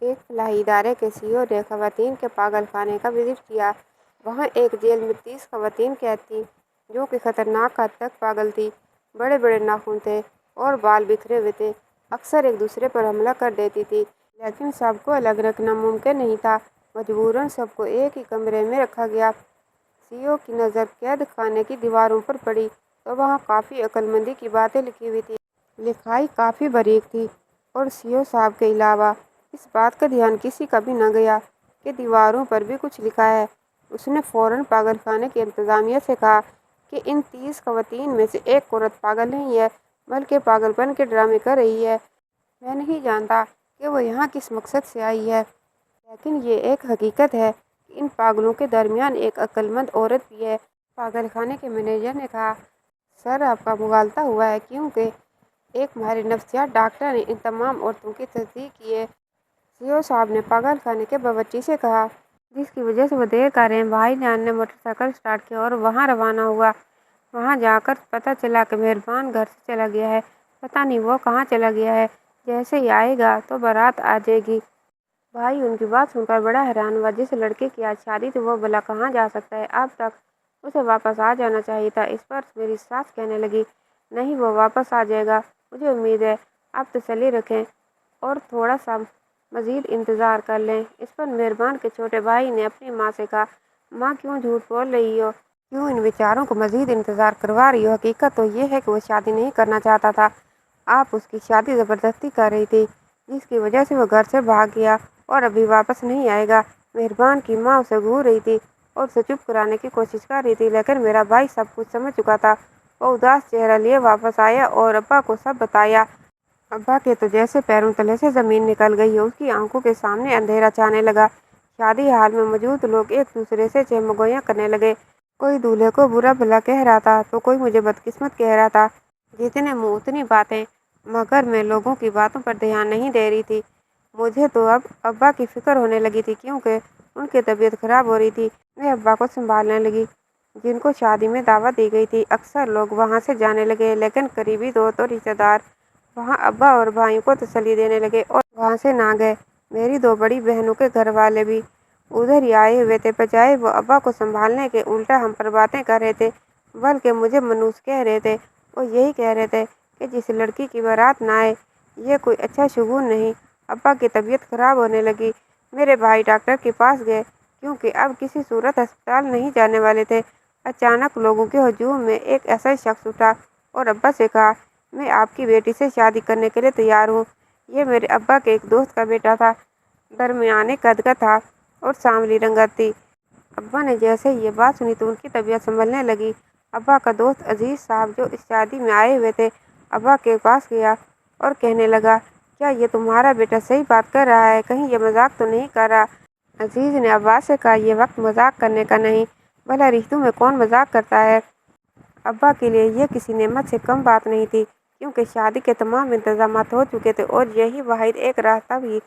ایک فلاحی ادارے کے سی ای او نے خواتین کے پاگل خانے کا وزٹ کیا۔ وہاں ایک جیل میں 30 خواتین قید تھیں جو کہ خطرناک حد تک پاگل تھیں۔ بڑے بڑے ناخن تھے اور بال بکھرے ہوئے تھے۔ اکثر ایک دوسرے پر حملہ کر دیتی تھیں، لیکن سب کو الگ رکھنا ممکن نہیں تھا۔ مجبوراً سب کو ایک ہی کمرے میں رکھا گیا۔ سی ای او کی نظر قید خانے کی دیواروں پر پڑی تو وہاں کافی عقل مندی کی باتیں لکھی ہوئی تھیں۔ لکھائی کافی باریک تھی اور سی ای او صاحب کے علاوہ اس بات کا دھیان کسی کا بھی نہ گیا کہ دیواروں پر بھی کچھ لکھا ہے۔ اس نے فوراً پاگل خانے کی انتظامیہ سے کہا کہ ان 30 خواتین میں سے ایک عورت پاگل نہیں ہے بلکہ پاگل پن کے ڈرامے کر رہی ہے۔ میں نہیں جانتا کہ وہ یہاں کس مقصد سے آئی ہے، لیکن یہ ایک حقیقت ہے کہ ان پاگلوں کے درمیان ایک عقل مند عورت بھی ہے۔ پاگل خانے کے مینیجر نے کہا، سر آپ کا مغالطہ ہوا ہے کیونکہ ایک ماہر نفسیات ڈاکٹر نے ان تمام عورتوں کی تصدیق کی ہے۔ سی ای او صاحب نے پاگل خانے کے باورچی سے کہا، جس کی وجہ سے وہ دیر کر رہے ہیں۔ بھائی جان نے موٹر سائیکل اسٹارٹ کیا اور وہاں روانہ ہوا۔ وہاں جا کر پتہ چلا کہ مہربان گھر سے چلا گیا ہے۔ پتہ نہیں وہ کہاں چلا گیا ہے۔ جیسے ہی آئے گا تو بارات آ جائے گی۔ بھائی ان کی بات سن کر بڑا حیران ہوا۔ جس لڑکے کی آج شادی تھی وہ بھلا کہاں جا سکتا ہے؟ اب تک اسے واپس آ جانا چاہیے تھا۔ اس پر میری ساس کہنے لگی، نہیں وہ واپس آ جائے گا، مجھے امید ہے۔ آپ تسلی رکھیں اور تھوڑا سا مزید انتظار کر لیں۔ اس پر مہربان کے چھوٹے بھائی نے اپنی ماں سے کہا، ماں کیوں جھوٹ بول رہی ہو؟ کیوں ان بیچاروں کو مزید انتظار کروا رہی ہو؟ حقیقت تو یہ ہے کہ وہ شادی نہیں کرنا چاہتا تھا۔ آپ اس کی شادی زبردستی کر رہی تھی، جس کی وجہ سے وہ گھر سے بھاگ گیا اور ابھی واپس نہیں آئے گا۔ مہربان کی ماں اسے گھور رہی تھی اور اسے چپ کرانے کی کوشش کر رہی تھی، لیکن میرا بھائی سب کچھ سمجھ چکا تھا۔ وہ اداس چہرہ لیے واپس آیا اور ابا کو سب بتایا۔ ابا کے تو جیسے پیروں تلے سے زمین نکل گئی۔ اس کی آنکھوں کے سامنے اندھیرا چھانے لگا۔ شادی ہال میں موجود لوگ ایک دوسرے سے چہمگوئیاں کرنے لگے۔ کوئی دولہے کو برا بھلا کہہ رہا تھا تو کوئی مجھے بدقسمت کہہ رہا تھا۔ جتنے منہ اتنی باتیں، مگر میں لوگوں کی باتوں پر دھیان نہیں دے رہی تھی۔ مجھے تو اب ابا کی فکر ہونے لگی تھی کیونکہ ان کی طبیعت خراب ہو رہی تھی۔ میں ابا کو سنبھالنے لگی جن کو شادی میں دعوت دی گئی تھی۔ اکثر لوگ وہاں سے جانے لگے، لیکن قریبی دوست اور رشتہ دار وہاں ابا اور بھائیوں کو تسلی دینے لگے اور وہاں سے نہ گئے۔ میری دو بڑی بہنوں کے گھر والے بھی ادھر ہی آئے ہوئے تھے۔ بجائے وہ ابا کو سنبھالنے کے الٹا ہم پر باتیں کر رہے تھے، بلکہ مجھے منحوس کہہ رہے تھے۔ وہ یہی کہہ رہے تھے کہ جس لڑکی کی بارات نہ آئے یہ کوئی اچھا شگون نہیں۔ ابا کی طبیعت خراب ہونے لگی۔ میرے بھائی ڈاکٹر کے پاس گئے کیونکہ اب کسی صورت ہسپتال نہیں جانے والے تھے۔ اچانک لوگوں کے ہجوم میں ایک ایسا شخص اٹھا اور ابا سے کہا، میں آپ کی بیٹی سے شادی کرنے کے لیے تیار ہوں۔ یہ میرے ابا کے ایک دوست کا بیٹا تھا۔ درمیانے قد کا تھا اور سانولی رنگت تھی۔ ابا نے جیسے ہی یہ بات سنی تو ان کی طبیعت سنبھلنے لگی۔ ابا کا دوست عزیز صاحب جو اس شادی میں آئے ہوئے تھے ابا کے پاس گیا اور کہنے لگا، کیا یہ تمہارا بیٹا صحیح بات کر رہا ہے؟ کہیں یہ مذاق تو نہیں کر رہا؟ عزیز نے ابا سے کہا، یہ وقت مذاق کرنے کا نہیں، بھلا رشتوں میں کون مذاق کرتا ہے؟ ابا کے لیے یہ کسی نعمت سے کم بات نہیں تھی کیونکہ شادی کے تمام انتظامات ہو چکے تھے اور یہی واحد ایک راستہ بھی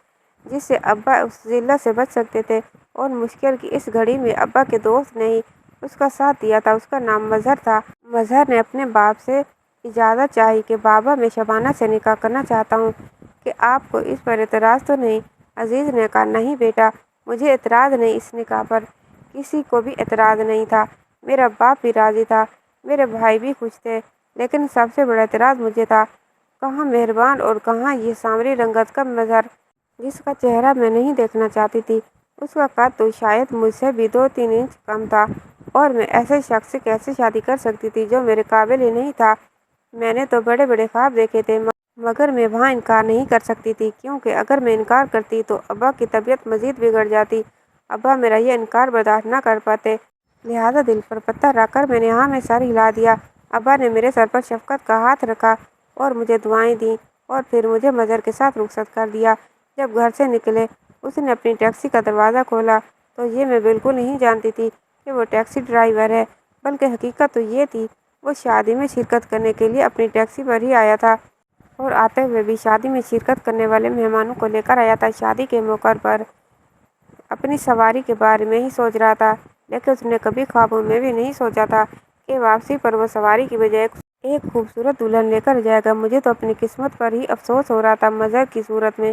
جس سے ابا اس ذلت سے بچ سکتے تھے۔ اور مشکل کی اس گھڑی میں ابا کے دوست نے ہی اس کا ساتھ دیا تھا۔ اس کا نام مظہر تھا۔ مظہر نے اپنے باپ سے اجازت چاہی کہ بابا میں شبانہ سے نکاح کرنا چاہتا ہوں، کہ آپ کو اس پر اعتراض تو نہیں؟ عزیز نے کہا، نہیں بیٹا، مجھے اعتراض نہیں۔ اس نکاح پر کسی کو بھی اعتراض نہیں تھا۔ میرا باپ بھی راضی تھا، میرے بھائی بھی خوش تھے، لیکن سب سے بڑا اعتراض مجھے تھا۔ کہاں مہربان اور کہاں یہ سانولی رنگت کا مظہر جس کا چہرہ میں نہیں دیکھنا چاہتی تھی؟ اس کا قد تو شاید مجھ سے بھی 2-3 انچ کم تھا اور میں ایسے شخص سے کیسے شادی کر سکتی تھی جو میرے قابل ہی نہیں تھا؟ میں نے تو بڑے بڑے خواب دیکھے تھے، مگر میں وہاں انکار نہیں کر سکتی تھی کیونکہ اگر میں انکار کرتی تو ابا کی طبیعت مزید بگڑ جاتی۔ ابا میرا یہ انکار برداشت نہ کر پاتے، لہٰذا دل پر پتھر رکھ کر میں نے ہاں میں سر ہلا دیا۔ ابا نے میرے سر پر شفقت کا ہاتھ رکھا اور مجھے دعائیں دیں اور پھر مجھے مظہر کے ساتھ رخصت کر دیا۔ جب گھر سے نکلے اس نے اپنی ٹیکسی کا دروازہ کھولا تو یہ میں بالکل نہیں جانتی تھی کہ وہ ٹیکسی ڈرائیور ہے، بلکہ حقیقت تو یہ تھی وہ شادی میں شرکت کرنے کے لیے اپنی ٹیکسی پر ہی آیا تھا اور آتے ہوئے بھی شادی میں شرکت کرنے والے مہمانوں کو لے کر آیا تھا۔ شادی کے موقع پر اپنی سواری کے بارے میں ہی سوچ رہا تھا، لیکن اس نے کبھی خوابوں میں بھی نہیں سوچا تھا کہ واپسی پر وہ سواری کی بجائے ایک خوبصورت دلہن لے کر جائے گا۔ مجھے تو اپنی قسمت پر ہی افسوس ہو رہا تھا۔ مظہر کی صورت میں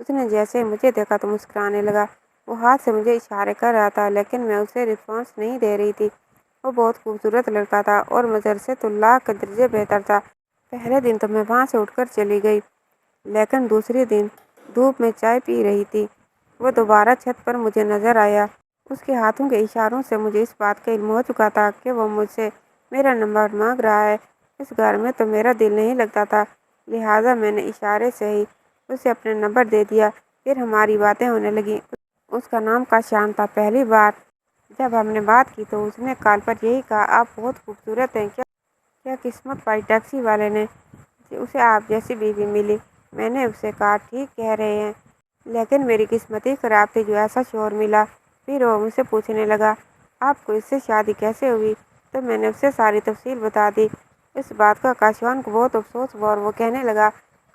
اس نے جیسے مجھے دیکھا تو مسکرانے لگا۔ وہ ہاتھ سے مجھے اشارے کر رہا تھا لیکن میں اسے رسپانس نہیں دے رہی تھی۔ وہ بہت خوبصورت لڑکا تھا اور مظہر سے تو لاکھ کے درجے بہتر تھا۔ پہلے دن تو میں وہاں سے اٹھ کر چلی گئی لیکن دوسرے دن دھوپ میں چائے پی رہی تھی وہ دوبارہ چھت پر مجھے نظر آیا۔ اس کے ہاتھوں کے اشاروں سے مجھے اس بات کا علم ہو چکا تھا کہ وہ مجھ سے میرا نمبر مانگ رہا ہے۔ اس گھر میں تو میرا دل نہیں لگتا تھا لہٰذا میں نے اشارے سے ہی اسے اپنا نمبر دے دیا۔ پھر ہماری باتیں ہونے لگیں۔ اس کا نام کاشان تھا۔ پہلی بار جب ہم نے بات کی تو اس نے کال پر یہی کہا، آپ بہت خوبصورت ہیں۔ کیا قسمت پائی ٹیکسی والے نے اسے آپ جیسی بیوی ملی۔ میں نے اسے کہا، ٹھیک کہہ رہے ہیں لیکن میری قسمت ہی خراب تھی جو ایسا شوہر ملا۔ پھر وہ مجھ سے پوچھنے لگا، آپ کو اس سے شادی کیسے ہوئی؟ تو میں نے اسے ساری تفصیل بتا دی۔ اس بات کا کاشان کو بہت افسوس ہوا اور وہ کہنے لگا،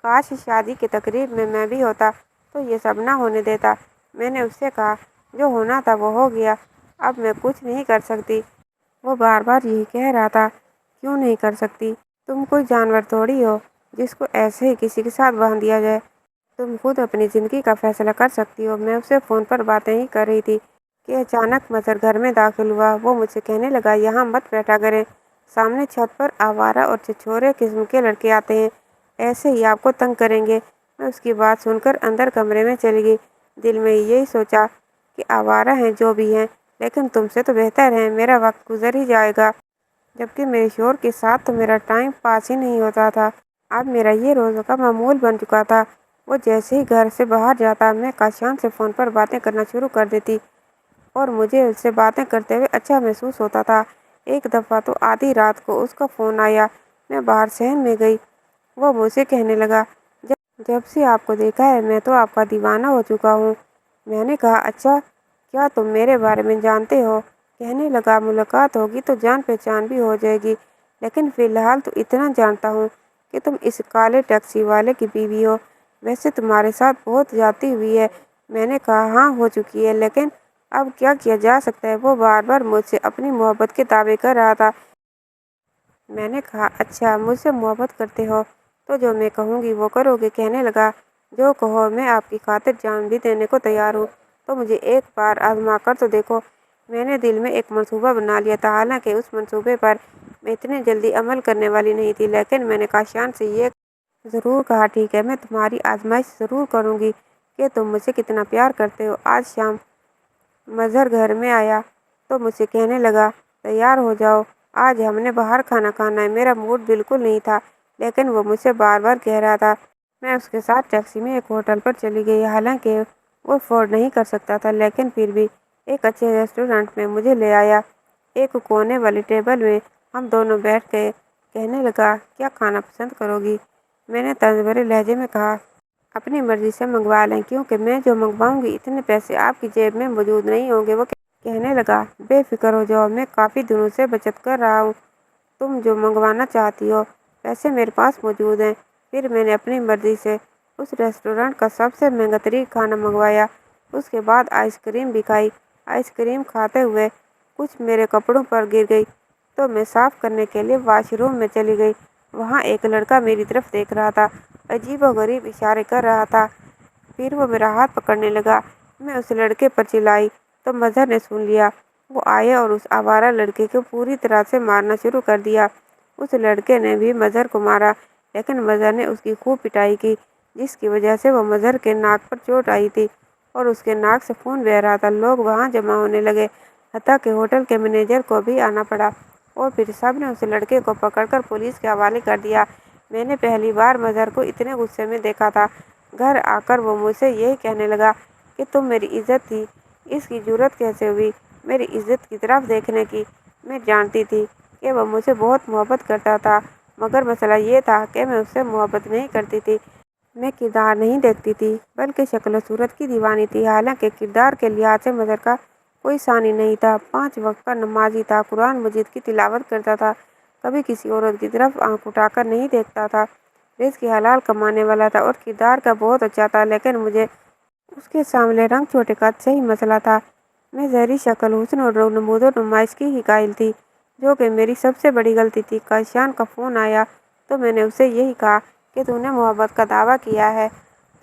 کاش شادی کی تقریب میں بھی ہوتا تو یہ سب نہ ہونے دیتا۔ میں نے اس سے کہا، جو ہونا تھا وہ ہو گیا، اب میں کچھ نہیں کر سکتی۔ وہ بار بار یہی کہہ رہا تھا، کیوں نہیں کر سکتی؟ تم کوئی جانور تھوڑی ہو جس کو ایسے ہی کسی کے ساتھ باندھ دیا جائے۔ تم خود اپنی زندگی کا فیصلہ کر سکتی ہو۔ میں اسے فون پر باتیں ہی کر رہی تھی کہ اچانک مظہر گھر میں داخل ہوا۔ وہ مجھ سے کہنے لگا، یہاں مت بیٹھا کریں، سامنے چھت پر آوارہ اور چھچورے قسم کے لڑکے آتے ہیں، ایسے ہی آپ کو تنگ کریں گے۔ میں اس کی بات سن کر اندر کمرے میں چلی گئی۔ دل میں یہی سوچا کہ آوارہ ہیں جو بھی ہیں لیکن تم سے تو بہتر ہیں، میرا وقت گزر ہی جائے گا۔ جبکہ میرے شوہر کے ساتھ تو میرا ٹائم پاس ہی نہیں ہوتا تھا۔ اب میرا یہ روز کا معمول بن چکا تھا۔ وہ جیسے ہی گھر سے باہر جاتا میں کاشان سے فون پر باتیں کرنا شروع کر دیتی اور مجھے اس سے باتیں کرتے ہوئے اچھا محسوس ہوتا تھا۔ ایک دفعہ تو آدھی رات کو اس کا فون آیا۔ میں باہر صحن میں گئی۔ وہ مجھ سے کہنے لگا، جب سے آپ کو دیکھا ہے میں تو آپ کا دیوانہ ہو چکا ہوں۔ میں نے کہا، اچھا کیا تم میرے بارے میں جانتے ہو؟ کہنے لگا، ملاقات ہوگی تو جان پہچان بھی ہو جائے گی لیکن فی الحال تو اتنا جانتا ہوں کہ تم اس کالے ٹیکسی والے کی بیوی ہو۔ ویسے تمہارے ساتھ بہت زیادتی ہوئی ہے۔ میں نے کہا، ہاں ہو چکی ہے لیکن اب کیا کیا جا سکتا ہے؟ وہ بار بار مجھ سے اپنی محبت کے دعوے کر رہا تھا۔ میں نے کہا، اچھا مجھ سے محبت کرتے ہو تو جو میں کہوں گی وہ کرو گے؟ کہنے لگا، جو کہو، میں آپ کی خاطر جان بھی دینے کو تیار ہوں، تو مجھے ایک بار آزما کر تو دیکھو۔ میں نے دل میں ایک منصوبہ بنا لیا تھا، حالانکہ اس منصوبے پر میں اتنی جلدی عمل کرنے والی نہیں تھی، لیکن میں نے کاشان سے یہ ضرور کہا، ٹھیک ہے میں تمہاری آزمائش ضرور کروں گی کہ تم مجھ سے کتنا پیار کرتے ہو۔ آج شام مظہر گھر میں آیا تو مجھ سے کہنے لگا، تیار ہو جاؤ، آج ہم نے باہر کھانا کھانا ہے۔ میرا موڈ بالکل نہیں تھا لیکن وہ مجھ سے بار بار کہہ رہا تھا۔ میں اس کے ساتھ ٹیکسی میں ایک ہوٹل پر چلی گئی، حالانکہ وہ افورڈ نہیں کر سکتا تھا لیکن پھر بھی ایک اچھے ریسٹورینٹ میں مجھے لے آیا۔ ایک کونے والی ٹیبل میں ہم دونوں بیٹھ گئے۔ کہنے لگا، کیا کھانا پسند کرو گی؟ میں نے طنز بھرے لہجے میں کہا، اپنی مرضی سے منگوا لیں کیونکہ میں جو منگواؤں گی اتنے پیسے آپ کی جیب میں موجود نہیں ہوں گے۔ وہ کہنے لگا، بے فکر ہو جاؤ، میں کافی دنوں سے بچت کر رہا ہوں، تم جو منگوانا چاہتی ہو پیسے میرے پاس موجود ہیں۔ پھر میں نے اپنی مرضی سے اس ریسٹورینٹ کا سب سے مہنگا ترین کھانا منگوایا۔ اس کے بعد آئس کریم بھی کھائی۔ آئس کریم کھاتے ہوئے کچھ میرے کپڑوں پر گر گئی تو میں صاف کرنے کے لیے واش روم میں چلی گئی۔ وہاں ایک لڑکا میری طرف دیکھ رہا تھا، عجیب و غریب اشارے کر رہا تھا۔ پھر وہ میرا ہاتھ پکڑنے لگا۔ میں اس لڑکے پر چلائی تو مظہر نے سن لیا۔ وہ آئے اور اس آوارہ لڑکے کو پوری طرح سے مارنا شروع کر دیا۔ اس لڑکے نے بھی مظہر کو مارا لیکن مظہر نے اس کی خوب پٹائی کی جس کی وجہ سے وہ مظہر کے ناک پر چوٹ آئی تھی اور اس کے ناک سے خون بہہ رہا تھا۔ لوگ وہاں جمع ہونے لگے، حتیٰ کہ ہوٹل کے مینیجر کو بھی آنا پڑا اور پھر سب نے اس لڑکے کو پکڑ کر پولیس کے حوالے کر دیا۔ میں نے پہلی بار مظہر کو اتنے غصے میں دیکھا تھا۔ گھر آ کر وہ مجھ سے یہی کہنے لگا کہ تم میری عزت تھی، اس کی جرأت کیسے ہوئی میری عزت کی طرف دیکھنے کی؟ میں جانتی تھی کہ وہ مجھ سے بہت محبت کرتا تھا مگر مسئلہ یہ تھا کہ میں اس سے محبت نہیں کرتی تھی۔ میں کردار نہیں دیکھتی تھی بلکہ شکل و صورت کی دیوانی تھی۔ حالانکہ کردار کے لحاظ سے مظہر کا کوئی ثانی نہیں تھا۔ 5 وقت کا نمازی تھا، قرآن مجید کی تلاوت کرتا تھا، کبھی کسی عورت کی طرف آنکھ اٹھا کر نہیں دیکھتا تھا، رزق حلال کمانے والا تھا اور کردار کا بہت اچھا تھا، لیکن مجھے اس کے سامنے رنگ چھوٹے کا صحیح مسئلہ تھا۔ میں ظاہری شکل، حسن اور نمود و نمائش کی ہی قائل تھی جو کہ میری سب سے بڑی غلطی تھی۔ کاشان کا فون آیا تو میں نے اسے یہی کہا کہ تو نے محبت کا دعویٰ کیا ہے